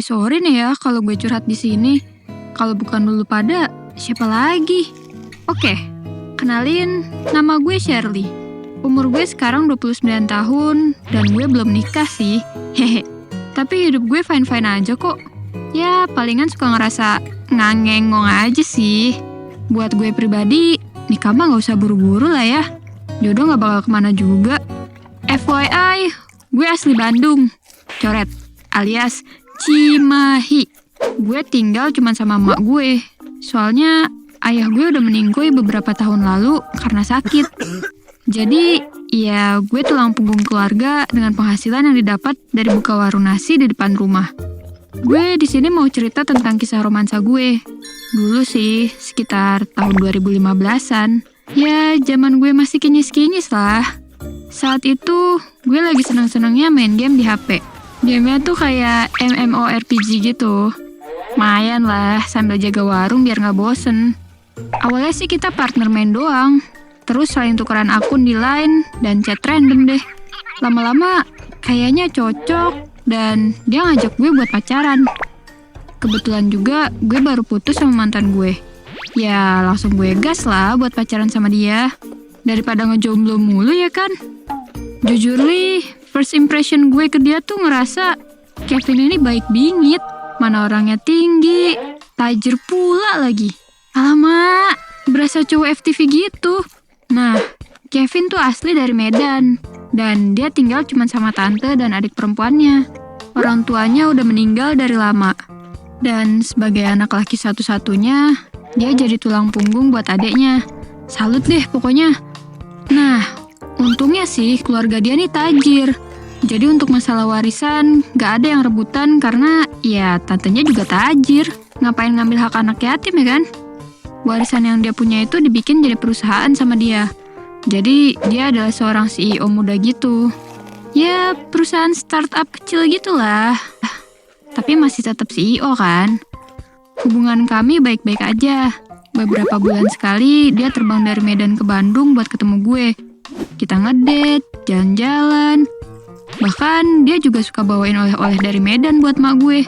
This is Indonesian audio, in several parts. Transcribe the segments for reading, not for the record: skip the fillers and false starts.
Sorry nih ya kalau gue curhat di sini. Kalau bukan dulu pada, siapa lagi? Oke, kenalin, nama gue Shirley. Umur gue sekarang 29 tahun dan gue belum nikah sih. Hehe. Tapi hidup gue fine-fine aja kok. Ya, palingan suka ngerasa ngangengong aja sih. Buat gue pribadi, nikah mah gak usah buru-buru lah ya. Jodoh gak bakal kemana juga. FYI, gue asli Bandung. Coret, alias Cimahi. Gue tinggal cuma sama emak gue. Soalnya ayah gue udah meninggoy beberapa tahun lalu karena sakit. Jadi ya gue tulang punggung keluarga dengan penghasilan yang didapat dari buka warung nasi di depan rumah. Gue di sini mau cerita tentang kisah romansa gue. Dulu sih sekitar tahun 2015-an. Ya zaman gue masih kinyis-kinyis lah. Saat itu gue lagi seneng-senengnya main game di HP. Game-nya tuh kayak MMORPG gitu. Lumayan lah, sambil jaga warung biar gak bosen. Awalnya sih kita partner main doang. Terus saling tukeran akun di Line dan chat random deh. Lama-lama kayaknya cocok dan dia ngajak gue buat pacaran. Kebetulan juga gue baru putus sama mantan gue. Ya langsung gue gas lah buat pacaran sama dia. Daripada ngejomblo mulu ya kan? Jujur nih, first impression gue ke dia tuh ngerasa Kevin ini baik bingit. Mana orangnya tinggi, tajir pula lagi. Alamak, berasa cowok FTV gitu. Nah, Kevin tuh asli dari Medan. Dan dia tinggal cuma sama tante dan adik perempuannya. Orang tuanya udah meninggal dari lama. Dan sebagai anak laki satu-satunya, dia jadi tulang punggung buat adeknya. Salut deh pokoknya. Nah, untungnya sih keluarga dia nih tajir. Jadi untuk masalah warisan, gak ada yang rebutan karena ya tantenya juga tajir. Ngapain ngambil hak anak yatim ya kan? Warisan yang dia punya itu dibikin jadi perusahaan sama dia. Jadi dia adalah seorang CEO muda gitu. Ya perusahaan startup kecil gitulah. Tapi masih tetap CEO kan? Hubungan kami baik-baik aja. Beberapa bulan sekali dia terbang dari Medan ke Bandung buat ketemu gue. Kita ngedate, jalan-jalan. Bahkan dia juga suka bawain oleh-oleh dari Medan buat mak gue.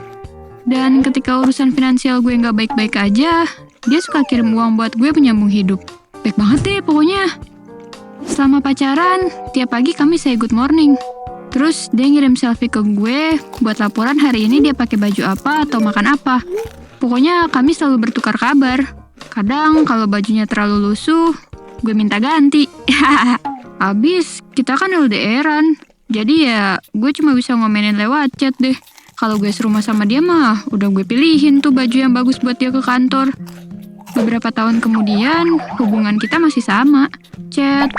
Dan ketika urusan finansial gue nggak baik-baik aja, dia suka kirim uang buat gue menyambung hidup. Baik banget deh pokoknya. Selama pacaran, tiap pagi kami say good morning. Terus dia ngirim selfie ke gue buat laporan hari ini dia pakai baju apa atau makan apa. Pokoknya kami selalu bertukar kabar. Kadang kalau bajunya terlalu lusuh, gue minta ganti. Abis kita kan LDR-an. Jadi ya gue cuma bisa ngomenin lewat chat deh. Kalau gue serumah sama dia mah udah gue pilihin tuh baju yang bagus buat dia ke kantor. Beberapa tahun kemudian hubungan kita masih sama. Chat,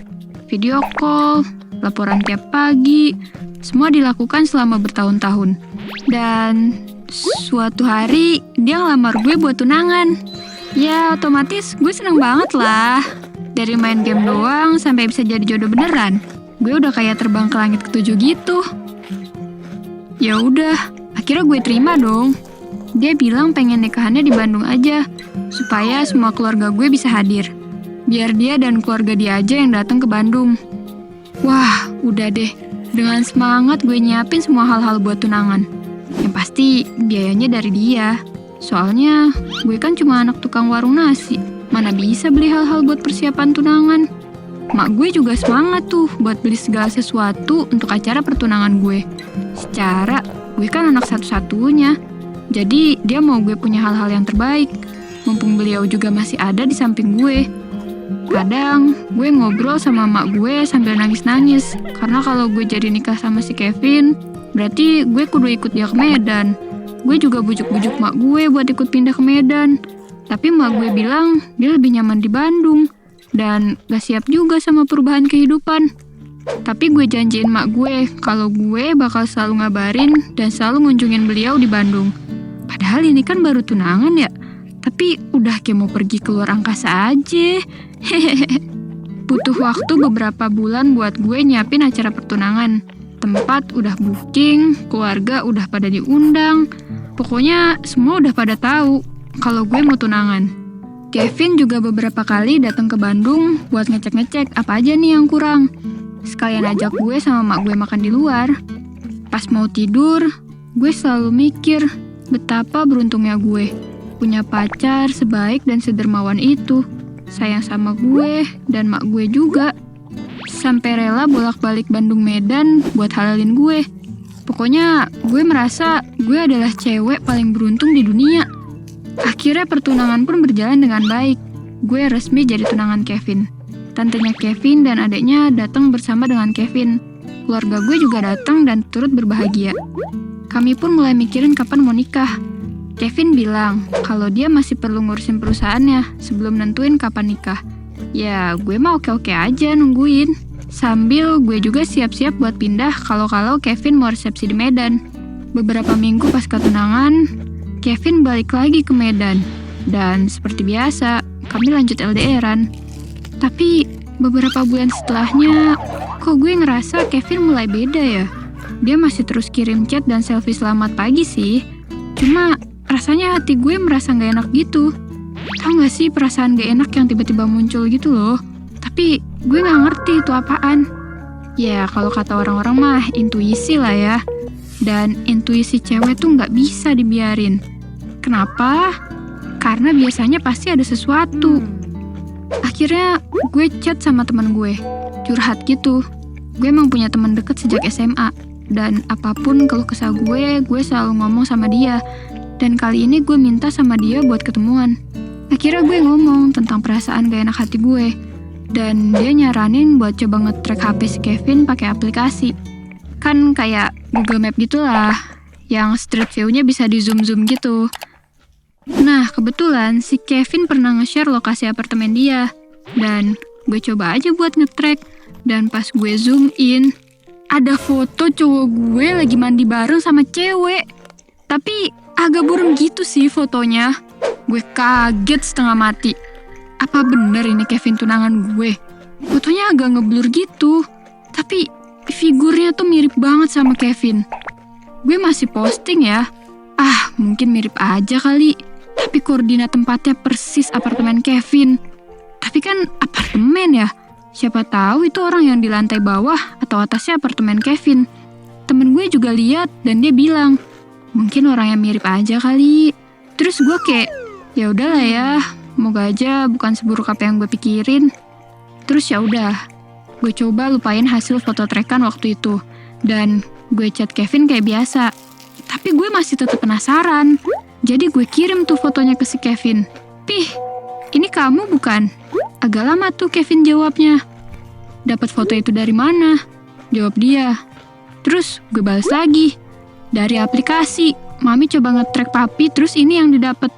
video call, laporan tiap pagi. Semua dilakukan selama bertahun-tahun. Dan suatu hari dia ngelamar gue buat tunangan. Ya otomatis gue seneng banget lah. Dari main game doang sampai bisa jadi jodoh beneran. Gue udah kayak terbang ke langit ketujuh gitu. Ya udah, akhirnya gue terima dong. Dia bilang pengen nikahannya di Bandung aja, supaya semua keluarga gue bisa hadir. Biar dia dan keluarga dia aja yang datang ke Bandung. Wah, udah deh. Dengan semangat gue nyiapin semua hal-hal buat tunangan. Yang pasti biayanya dari dia. Soalnya gue kan cuma anak tukang warung nasi. Mana bisa beli hal-hal buat persiapan tunangan. Mak gue juga semangat tuh buat beli segala sesuatu untuk acara pertunangan gue. Secara gue kan anak satu-satunya. Jadi dia mau gue punya hal-hal yang terbaik. Mumpung beliau juga masih ada di samping gue. Kadang gue ngobrol sama mak gue sambil nangis-nangis. Karena kalau gue jadi nikah sama si Kevin, berarti gue kudu ikut dia ke Medan. Gue juga bujuk-bujuk mak gue buat ikut pindah ke Medan. Tapi mak gue bilang dia lebih nyaman di Bandung. Dan gak siap juga sama perubahan kehidupan. Tapi gue janjiin mak gue kalau gue bakal selalu ngabarin dan selalu ngunjungin beliau di Bandung. Padahal ini kan baru tunangan ya. Tapi udah kayak mau pergi keluar angkasa aja. Hehehe. Butuh waktu beberapa bulan buat gue nyiapin acara pertunangan. Tempat udah booking, keluarga udah pada diundang. Pokoknya semua udah pada tahu kalau gue mau tunangan. Kevin juga beberapa kali datang ke Bandung buat ngecek-ngecek apa aja nih yang kurang. Sekalian ajak gue sama mak gue makan di luar. Pas mau tidur, gue selalu mikir betapa beruntungnya gue punya pacar sebaik dan sedermawan itu. Sayang sama gue dan mak gue juga. Sampai rela bolak-balik Bandung Medan buat halalin gue. Pokoknya gue merasa gue adalah cewek paling beruntung di dunia. Akhirnya pertunangan pun berjalan dengan baik. Gue resmi jadi tunangan Kevin. Tantenya Kevin dan adiknya datang bersama dengan Kevin. Keluarga gue juga datang dan turut berbahagia. Kami pun mulai mikirin kapan mau nikah. Kevin bilang kalau dia masih perlu ngurusin perusahaannya sebelum nentuin kapan nikah. Ya, gue mah oke-oke aja nungguin. Sambil gue juga siap-siap buat pindah kalau Kevin mau resepsi di Medan. Beberapa minggu pasca tunangan, Kevin balik lagi ke Medan. Dan seperti biasa, kami lanjut LDR-an. Tapi beberapa bulan setelahnya, kok gue ngerasa Kevin mulai beda ya? Dia masih terus kirim chat dan selfie selamat pagi sih. Cuma rasanya hati gue merasa gak enak gitu. Tau gak sih perasaan gak enak yang tiba-tiba muncul gitu loh? Tapi gue gak ngerti itu apaan. Ya kalau kata orang-orang mah intuisi lah ya. Dan intuisi cewek tuh gak bisa dibiarin. Kenapa? Karena biasanya pasti ada sesuatu. Akhirnya gue chat sama teman gue, curhat gitu. Gue emang punya teman deket sejak SMA. Dan apapun keluh kesah gue selalu ngomong sama dia. Dan kali ini gue minta sama dia buat ketemuan. Akhirnya gue ngomong tentang perasaan gak enak hati gue. Dan dia nyaranin buat coba nge-track HP si Kevin pakai aplikasi. Kan kayak Google Map gitulah, yang street view-nya bisa di zoom-zoom gitu. Nah, kebetulan si Kevin pernah nge-share lokasi apartemen dia. Dan gue coba aja buat nge-track. Dan pas gue zoom in, ada foto cowok gue lagi mandi bareng sama cewek. Tapi agak buram gitu sih fotonya. Gue kaget setengah mati. Apa bener ini Kevin tunangan gue? Fotonya agak ngeblur gitu. Tapi figurnya tuh mirip banget sama Kevin. Gue masih posting ya. Mungkin mirip aja kali. Tapi koordinat tempatnya persis apartemen Kevin. Tapi kan apartemen ya. Siapa tahu itu orang yang di lantai bawah atau atasnya apartemen Kevin. Temen gue juga lihat dan dia bilang, mungkin orang yang mirip aja kali. Terus gue kayak, ya udahlah ya, semoga aja bukan seburuk apa yang gue pikirin. Terus ya udah, gue coba lupain hasil foto trackan waktu itu. Dan gue chat Kevin kayak biasa. Tapi gue masih tetap penasaran. Jadi gue kirim tuh fotonya ke si Kevin. Pih, ini kamu bukan? Agak lama tuh Kevin jawabnya. Dapat foto itu dari mana? Jawab dia. Terus gue balas lagi. Dari aplikasi. Mami coba nge-track papi, terus ini yang didapat.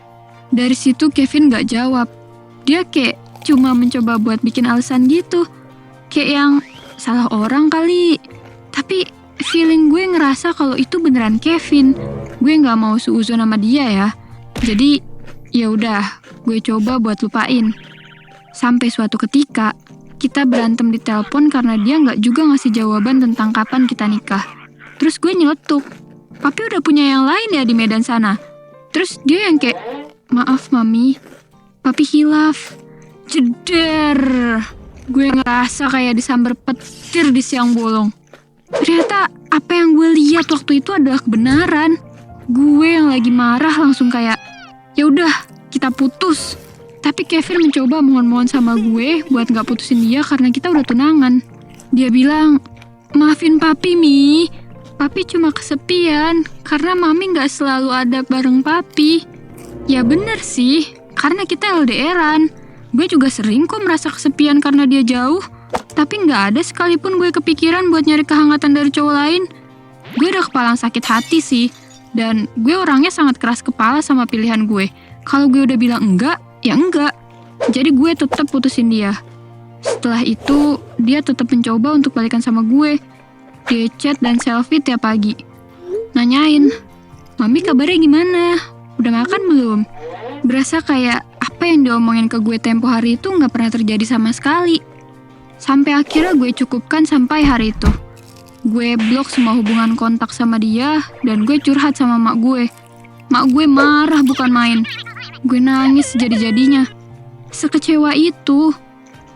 Dari situ Kevin gak jawab. Dia kayak cuma mencoba buat bikin alasan gitu. Kayak yang salah orang kali. Tapi feeling gue ngerasa kalau itu beneran Kevin. Gue gak mau suuzon sama dia ya. Jadi ya udah, gue coba buat lupain. Sampai suatu ketika, kita berantem di telepon karena dia gak juga ngasih jawaban tentang kapan kita nikah. Terus gue nyeletuk. Papi udah punya yang lain ya di Medan sana. Terus dia yang kayak, maaf mami, papi hilaf. Jeder. Gue ngerasa kayak disambar petir di siang bolong. Ternyata apa yang gue lihat waktu itu adalah kebenaran. Gue yang lagi marah langsung kayak, ya udah kita putus. Tapi Kevin mencoba mohon-mohon sama gue buat gak putusin dia karena kita udah tunangan. Dia bilang, maafin papi Mi. Papi cuma kesepian, karena mami gak selalu ada bareng papi. Ya bener sih, karena kita LDR-an. Gue juga sering kok merasa kesepian karena dia jauh. Tapi gak ada sekalipun gue kepikiran buat nyari kehangatan dari cowok lain. Gue udah kepalang sakit hati sih. Dan gue orangnya sangat keras kepala sama pilihan gue. Kalau gue udah bilang enggak, ya enggak. Jadi gue tetap putusin dia. Setelah itu, dia tetap mencoba untuk balikan sama gue. Dia chat dan selfie tiap pagi. Nanyain, mami kabarnya gimana? Udah makan belum? Berasa kayak apa yang diomongin ke gue tempo hari itu gak pernah terjadi sama sekali. Sampai akhirnya gue cukupkan sampai hari itu. Gue blok semua hubungan kontak sama dia, dan gue curhat sama mak gue. Mak gue marah bukan main. Gue nangis jadi-jadinya. Sekecewa itu.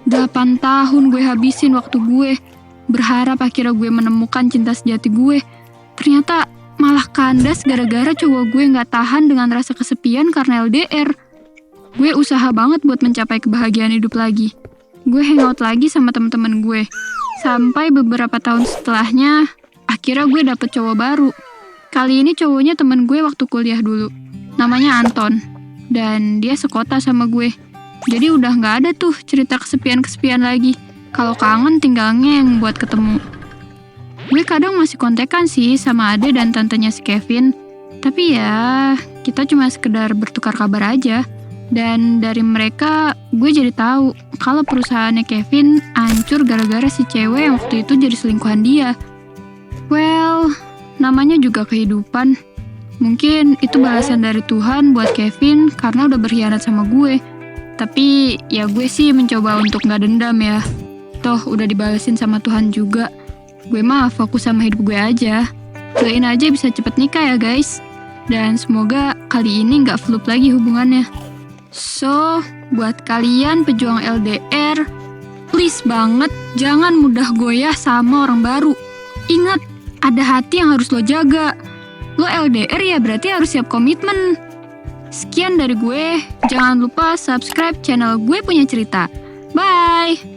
8 tahun gue habisin waktu gue. Berharap akhirnya gue menemukan cinta sejati gue. Ternyata malah kandas gara-gara cowok gue gak tahan dengan rasa kesepian karena LDR. Gue usaha banget buat mencapai kebahagiaan hidup lagi. Gue hangout lagi sama temen-temen gue. Sampai beberapa tahun setelahnya, akhirnya gue dapet cowok baru. Kali ini cowoknya temen gue waktu kuliah dulu. Namanya Anton. Dan dia sekota sama gue. Jadi udah gak ada tuh cerita kesepian-kesepian lagi. Kalau kangen tinggal ngeng buat ketemu. Gue kadang masih kontekan sih sama ade dan tantenya si Kevin. Tapi ya, kita cuma sekedar bertukar kabar aja. Dan dari mereka, gue jadi tahu kalau perusahaannya Kevin hancur gara-gara si cewek yang waktu itu jadi selingkuhan dia. Well, namanya juga kehidupan. Mungkin itu balasan dari Tuhan buat Kevin karena udah berkhianat sama gue. Tapi ya gue sih mencoba untuk gak dendam ya. Toh udah dibalasin sama Tuhan juga. Gue mah fokus sama hidup gue aja. Doain aja bisa cepet nikah ya guys. Dan semoga kali ini gak flop lagi hubungannya. So, buat kalian pejuang LDR, please banget jangan mudah goyah sama orang baru. Ingat, ada hati yang harus lo jaga. Lo LDR ya berarti harus siap komitmen. Sekian dari gue, jangan lupa subscribe channel Gue Punya Cerita. Bye!